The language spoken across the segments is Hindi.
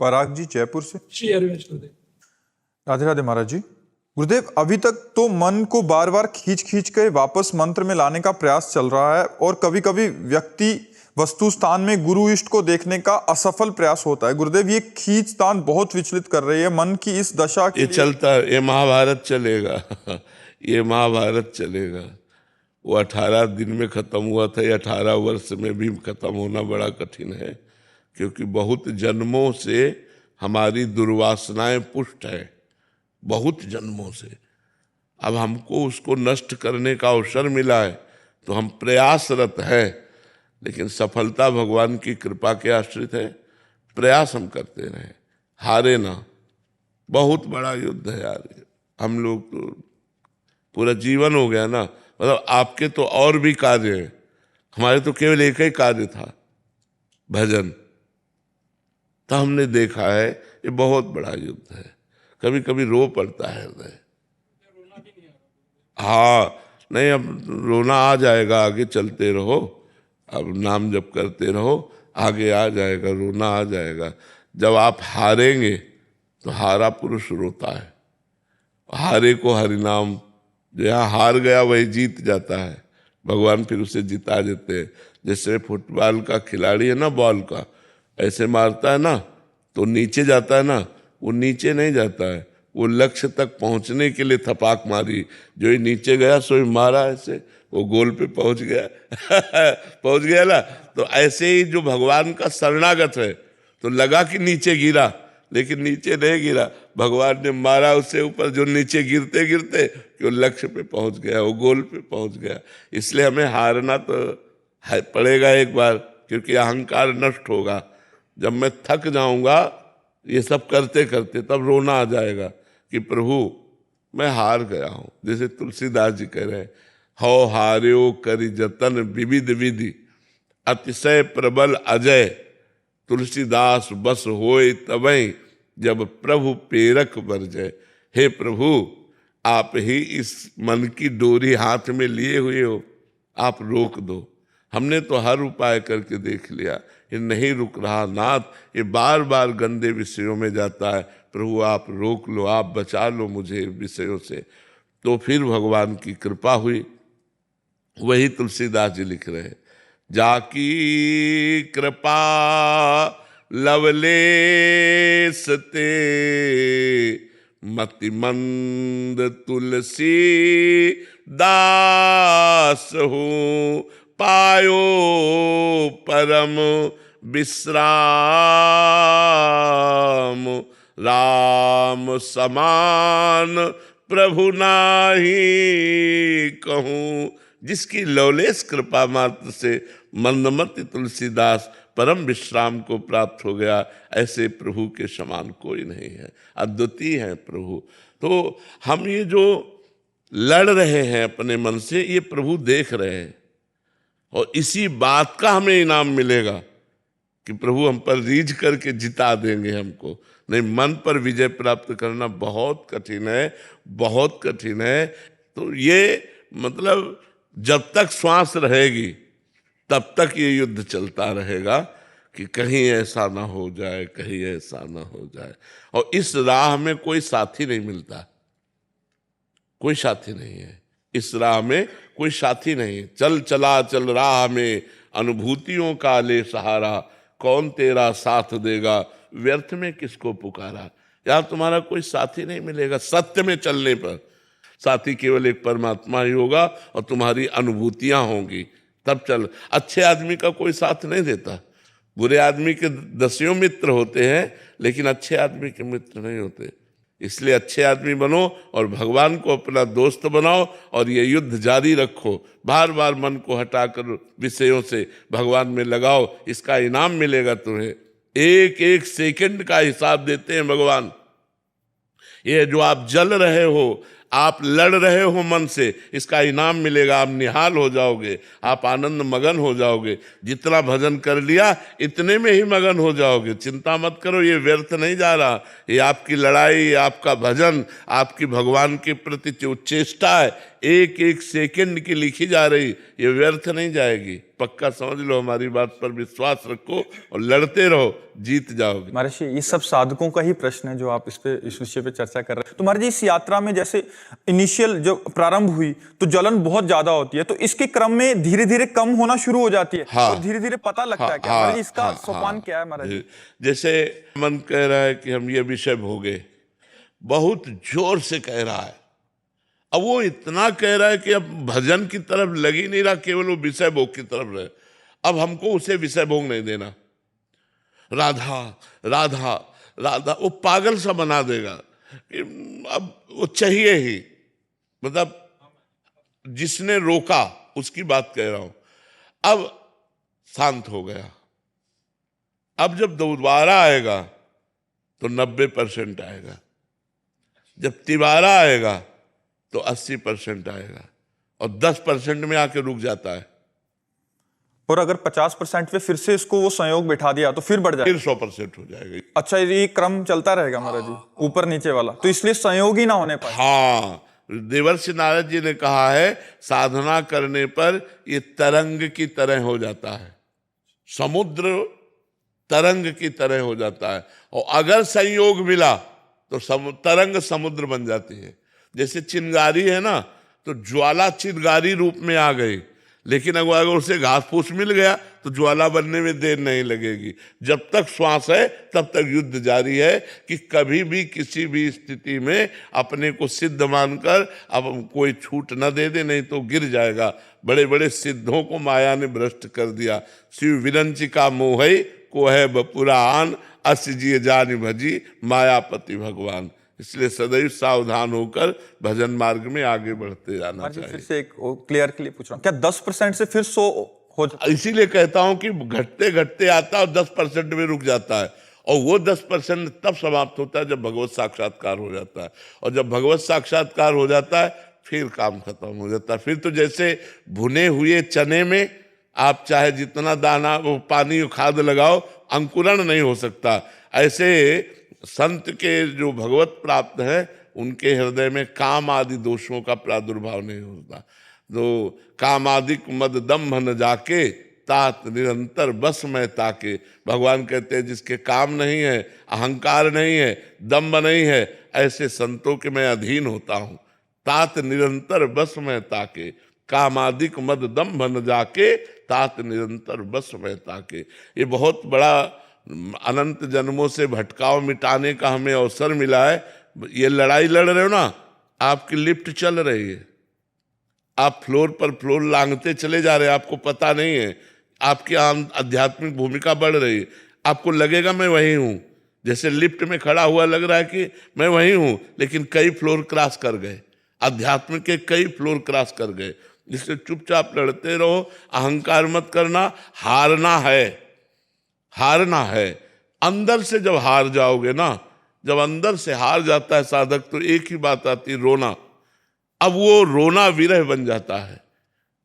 पराग जी जयपुर से। श्री हरिवंश गुरुदेव। राधे राधे महाराज जी। गुरुदेव, अभी तक तो मन को बार बार खींच के वापस मंत्र में लाने का प्रयास चल रहा है और कभी कभी व्यक्ति वस्तु स्थान में गुरु इष्ट को देखने का असफल प्रयास होता है। गुरुदेव, ये खींचतान बहुत विचलित कर रही है मन की इस दशा के ये चलता है, ये महाभारत चलेगा ये महाभारत चलेगा। वो 18 दिन में खत्म हुआ था, ये 18 वर्ष में भी खत्म होना बड़ा कठिन है, क्योंकि बहुत जन्मों से हमारी दुर्वासनाएं पुष्ट है, बहुत जन्मों से। अब हमको उसको नष्ट करने का अवसर मिला है तो हम प्रयासरत है, लेकिन सफलता भगवान की कृपा के आश्रित है। प्रयास हम करते रहे, हारे ना। बहुत बड़ा युद्ध है यार, हम लोग तो पूरा जीवन हो गया ना। मतलब आपके तो और भी कार्य हैं, हमारे तो केवल एक ही कार्य था, भजन। तो हमने देखा है ये बहुत बड़ा युद्ध है, कभी कभी रो पड़ता है हृदय। हाँ नहीं, अब रोना आ जाएगा, आगे चलते रहो, अब नाम जप करते रहो, आगे आ जाएगा, रोना आ जाएगा। जब आप हारेंगे तो हारा पुरुष रोता है, हारे को हरिनाम, जो यहाँ हार गया वही जीत जाता है, भगवान फिर उसे जिता देते हैं। जैसे फुटबॉल का खिलाड़ी है ना, बॉल का ऐसे मारता है ना तो नीचे जाता है ना, वो नीचे नहीं जाता है, वो लक्ष्य तक पहुंचने के लिए थपाक मारी, जो ही नीचे गया सो ही मारा ऐसे, वो गोल पे पहुंच गया पहुंच गया ना। तो ऐसे ही जो भगवान का शरणागत है तो लगा कि नीचे गिरा, लेकिन नीचे नहीं गिरा, भगवान ने मारा उससे ऊपर, जो नीचे गिरते गिरते कि वो लक्ष्य पे पहुंच गया, वो गोल पे पहुंच गया। इसलिए हमें हारना तो पड़ेगा एक बार, क्योंकि अहंकार नष्ट होगा। जब मैं थक जाऊंगा ये सब करते करते, तब रोना आ जाएगा कि प्रभु मैं हार गया हूं। जैसे तुलसीदास जी कह रहे हैं, हौ हार्यो करि जतन विविध विधि, अतिशय प्रबल अजय, तुलसीदास बस होए तबई, जब प्रभु पेरक बरजय। हे प्रभु, आप ही इस मन की डोरी हाथ में लिए हुए हो, आप रोक दो। हमने तो हर उपाय करके देख लिया, ये नहीं रुक रहा नाथ, ये बार बार गंदे विषयों में जाता है। प्रभु आप रोक लो, आप बचा लो मुझे विषयों से। तो फिर भगवान की कृपा हुई। वही तुलसीदास जी लिख रहे हैं, जाकी कृपा लवलेश ते, मति मंद तुलसी दास हूँ, पायो परम विश्राम, राम समान प्रभु नाही कहूँ। जिसकी लवलेश कृपा मात्र से मंदमति तुलसीदास परम विश्राम को प्राप्त हो गया, ऐसे प्रभु के समान कोई नहीं है, अद्वितीय है प्रभु। तो हम ये जो लड़ रहे हैं अपने मन से, ये प्रभु देख रहे हैं, और इसी बात का हमें इनाम मिलेगा कि प्रभु हम पर रीझ करके जिता देंगे हमको। नहीं, मन पर विजय प्राप्त करना बहुत कठिन है, बहुत कठिन है। तो ये मतलब जब तक श्वास रहेगी तब तक ये युद्ध चलता रहेगा कि कहीं ऐसा ना हो जाए, कहीं ऐसा ना हो जाए। और इस राह में कोई साथी नहीं मिलता, कोई साथी नहीं है इस राह में, कोई साथी नहीं। चल चला चल राह में, अनुभूतियों का ले सहारा, कौन तेरा साथ देगा, व्यर्थ में किसको पुकारा। यार तुम्हारा कोई साथी नहीं मिलेगा। सत्य में चलने पर साथी केवल एक परमात्मा ही होगा, और तुम्हारी अनुभूतियां होंगी तब चल। अच्छे आदमी का कोई साथ नहीं देता, बुरे आदमी के दसियों मित्र होते हैं, लेकिन अच्छे आदमी के मित्र नहीं होते। इसलिए अच्छे आदमी बनो और भगवान को अपना दोस्त बनाओ, और ये युद्ध जारी रखो। बार बार मन को हटाकर विषयों से भगवान में लगाओ, इसका इनाम मिलेगा तुम्हें। एक एक सेकंड का हिसाब देते हैं भगवान। ये जो आप जल रहे हो, आप लड़ रहे हो मन से, इसका इनाम मिलेगा। आप निहाल हो जाओगे, आप आनंद मगन हो जाओगे। जितना भजन कर लिया इतने में ही मगन हो जाओगे। चिंता मत करो, ये व्यर्थ नहीं जा रहा। ये आपकी लड़ाई, आपका भजन, आपकी भगवान के प्रति जो चेष्टा है, एक एक सेकंड की लिखी जा रही, ये व्यर्थ नहीं जाएगी। पक्का समझ लो, हमारी बात पर विश्वास रखो और लड़ते रहो, जीत जाओगे। महर्षि, ये सब साधकों का ही प्रश्न है जो आप इस विषय पे चर्चा कर रहे हैं। तो महर्षि, इस यात्रा में जैसे इनिशियल जो प्रारंभ हुई तो जलन बहुत ज्यादा होती है, तो इसके क्रम में धीरे धीरे कम होना शुरू हो जाती है। हाँ, और धीरे धीरे पता लगता है क्या महर्षि, इसका सोपान क्या है महर्षि? जैसे मन कह रहा है कि हम ये विषय भोगे, बहुत जोर से कह रहा है। अब वो इतना कह रहा है कि अब भजन की तरफ लग ही नहीं रहा, केवल वो विषय भोग की तरफ रहे। अब हमको उसे विषय भोग नहीं देना। राधा राधा राधा, वो पागल सा बना देगा कि अब वो चाहिए ही। मतलब जिसने रोका उसकी बात कह रहा हूं। अब शांत हो गया, अब जब दोबारा आएगा तो 90% आएगा, जब तिबारा आएगा तो 80% आएगा, और 10% में आके रुक जाता है। और अगर 50% पे फिर से इसको वो संयोग बैठा दिया तो फिर बढ़ जाएगा, फिर 100% हो जाएगा। अच्छा, ये क्रम चलता रहेगा महाराज जी, ऊपर नीचे वाला, तो इसलिए संयोग ही ना होने पाए। हाँ, देवर्षि नारद जी ने कहा है, साधना करने पर ये तरंग की तरह हो जाता है, समुद्र तरंग की तरह हो जाता है। और अगर संयोग मिला तो तरंग समुद्र बन जाती है। जैसे चिंगारी है ना, तो ज्वाला चिंगारी रूप में आ गई, लेकिन अगर उसे घास फूस मिल गया तो ज्वाला बनने में देर नहीं लगेगी। जब तक श्वास है तब तक युद्ध जारी है, कि कभी भी किसी भी स्थिति में अपने को सिद्ध मानकर अब कोई छूट न दे दे, नहीं तो गिर जाएगा। बड़े बड़े सिद्धों को माया ने भ्रष्ट कर दिया। शिव विरंचिका मोहई को है बपुरान, अस जिय जान भजी मायापति भगवान। इसलिए सदैव सावधान होकर भजन मार्ग में आगे बढ़ते जाना चाहिए। फिर से एक क्लियर के लिए पूछ रहा हूँ, क्या 10% से फिर 100 हो जाता? इसीलिए कहता हूं कि घटते घटते आता है और 10% में रुक जाता है, और वो 10% तब समाप्त होता है जब भगवत साक्षात्कार हो जाता है। और जब भगवत साक्षात्कार हो जाता है फिर काम खत्म हो जाता है। फिर तो जैसे भुने हुए चने में आप चाहे जितना दाना वो पानी खाद लगाओ, अंकुरण नहीं हो सकता। ऐसे संत के जो भगवत प्राप्त है उनके हृदय में काम आदि दोषों का प्रादुर्भाव नहीं होता। तो कामादिक मद दम्भ न जाके, तात निरंतर बस में ताके। भगवान कहते हैं जिसके काम नहीं है, अहंकार नहीं है, दम्भ नहीं है, ऐसे संतों के मैं अधीन होता हूँ। तात निरंतर बस में ताके, कामादिक मद दम्भ न जाके, तात निरंतर बस में ताके। ये बहुत बड़ा अनंत जन्मों से भटकाव मिटाने का हमें अवसर मिला है। ये लड़ाई लड़ रहे हो ना, आपकी लिफ्ट चल रही है, आप फ्लोर पर फ्लोर लांघते चले जा रहे हैं, आपको पता नहीं है, आपकी आध्यात्मिक भूमिका बढ़ रही है। आपको लगेगा मैं वही हूं, जैसे लिफ्ट में खड़ा हुआ लग रहा है कि मैं वही हूं, लेकिन कई फ्लोर क्रॉस कर गए, अध्यात्म के कई फ्लोर क्रॉस कर गए। इसलिए चुपचाप लड़ते रहो, अहंकार मत करना। हारना है, हारना है। अंदर से जब हार जाओगे ना, जब अंदर से हार जाता है साधक, तो एक ही बात आती है, रोना। अब वो रोना विरह बन जाता है,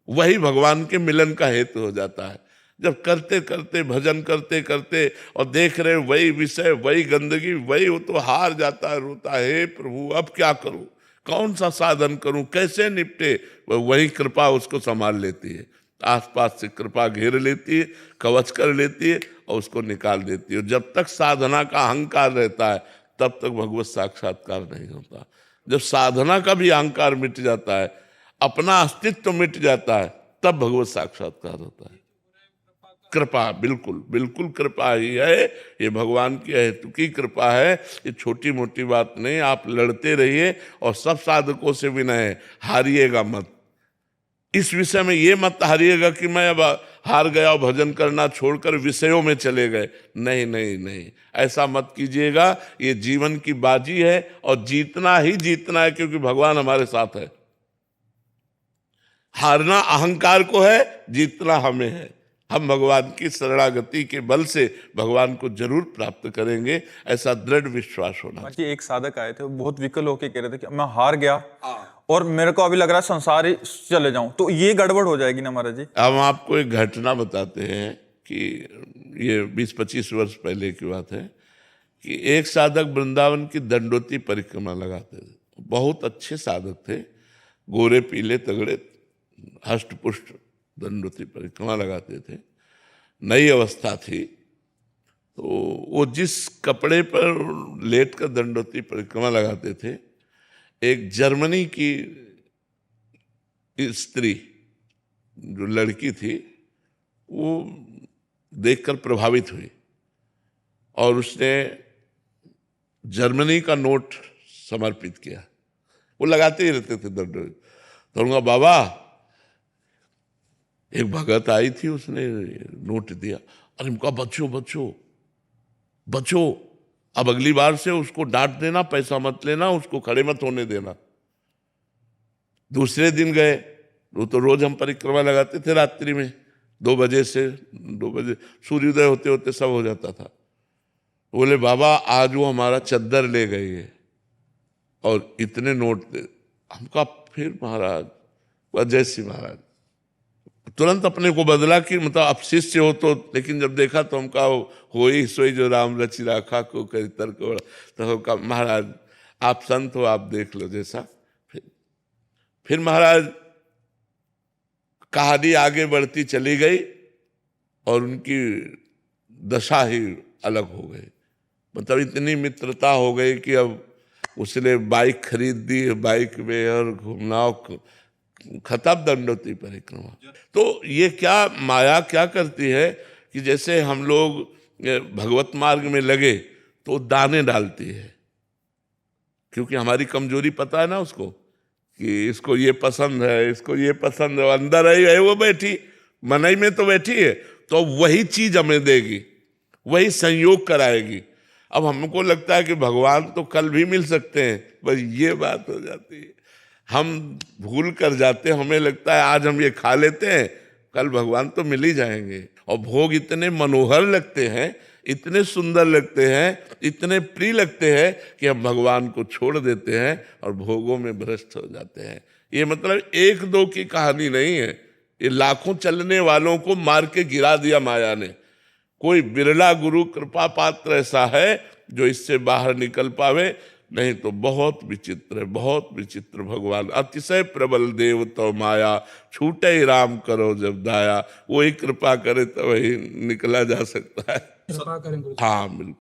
वही भगवान के मिलन का हेतु हो जाता है। जब करते करते भजन करते करते और देख रहे वही विषय, वही गंदगी, वही, वो तो हार जाता है, रोता है, हे प्रभु अब क्या करूं, कौन सा साधन करूं, कैसे निपटे। वही कृपा उसको संभाल लेती है, आसपास से कृपा घेर लेती है, कवच कर लेती है और उसको निकाल देती है। जब तक साधना का अहंकार रहता है तब तक भगवत साक्षात्कार नहीं होता। जब साधना का भी अहंकार मिट जाता है, अपना अस्तित्व मिट जाता है, तब भगवत साक्षात्कार होता है। कृपा, बिल्कुल बिल्कुल कृपा ही है, ये भगवान की हेतु की कृपा है, ये छोटी मोटी बात नहीं। आप लड़ते रहिए और सब साधकों से विनय है, हारिएगा मत। इस विषय में ये मत हारिएगा कि मैं अब हार गया और भजन करना छोड़कर विषयों में चले गए। नहीं नहीं नहीं, ऐसा मत कीजिएगा। ये जीवन की बाजी है और जीतना ही जीतना है, क्योंकि भगवान हमारे साथ है। हारना अहंकार को है, जीतना हमें है। हम भगवान की शरणागति के बल से भगवान को जरूर प्राप्त करेंगे, ऐसा दृढ़ विश्वास होना चाहिए। एक साधक आए थे, वो बहुत विकल होकर कह रहे थे कि मैं हार गया और मेरे को अभी लग रहा है संसार ही चले जाऊं, तो ये गड़बड़ हो जाएगी ना महाराज जी? हम आपको एक घटना बताते हैं कि ये 20-25 वर्ष पहले की बात है कि एक साधक वृंदावन की दंडोती परिक्रमा लगाते थे। बहुत अच्छे साधक थे, गोरे पीले तगड़े हष्ट पुष्ट दंडवती परिक्रमा लगाते थे। नई अवस्था थी, तो वो जिस कपड़े पर लेट कर दंडवती परिक्रमा लगाते थे, एक जर्मनी की स्त्री जो लड़की थी वो देखकर प्रभावित हुई और उसने जर्मनी का नोट समर्पित किया। वो लगाते ही रहते थे दंड। तो उनका बाबा, एक भगत आई थी, उसने नोट दिया। अरे उनका बच्चों बच्चों बच्चों, अब अगली बार से उसको डांट देना, पैसा मत लेना, उसको खड़े मत होने देना। दूसरे दिन गए, वो तो रोज हम परिक्रमा लगाते थे रात्रि में 2 बजे से 2 बजे सूर्योदय होते होते सब हो जाता था। बोले बाबा आज वो हमारा चद्दर ले गई है और इतने नोट दे। हमका फिर महाराज, जय श्री महाराज, तुरंत अपने को बदला कि मतलब आप शिष्य हो तो, लेकिन जब देखा तो हमका हो ही सोई जो राम रचि राखा को करी तर्क। तो हमका महाराज आप संत हो, आप देख लो जैसा। फिर महाराज कहानी आगे बढ़ती चली गई और उनकी दशा ही अलग हो गई। मतलब इतनी मित्रता हो गई कि अब उसने बाइक खरीद दी, बाइक में और घूमना, खत्म दंडवती परिक्रमा। तो ये क्या माया क्या करती है कि जैसे हम लोग भगवत मार्ग में लगे तो दाने डालती है, क्योंकि हमारी कमजोरी पता है ना उसको कि इसको ये पसंद है, इसको ये पसंद है, अंदर है वो बैठी, मनई में तो बैठी है, तो वही चीज हमें देगी, वही संयोग कराएगी। अब हमको लगता है कि भगवान तो कल भी मिल सकते हैं, बस ये बात हो जाती है, हम भूल कर जाते हैं। हमें लगता है आज हम ये खा लेते हैं, कल भगवान तो मिल ही जाएंगे। और भोग इतने मनोहर लगते हैं, इतने सुंदर लगते हैं, इतने प्रिय लगते हैं कि हम भगवान को छोड़ देते हैं और भोगों में भ्रष्ट हो जाते हैं। ये मतलब 1-2 की कहानी नहीं है, ये लाखों चलने वालों को मार के गिरा दिया माया ने। कोई बिरला गुरु कृपा पात्र ऐसा है जो इससे बाहर निकल पावे, नहीं तो बहुत विचित्र है, बहुत विचित्र। भगवान अतिशय प्रबल देव तो माया, छूटे ही राम करो जब दाया। वही कृपा करे तो वही निकला जा सकता है। कृपा करें गुरु। हाँ बिल्कुल।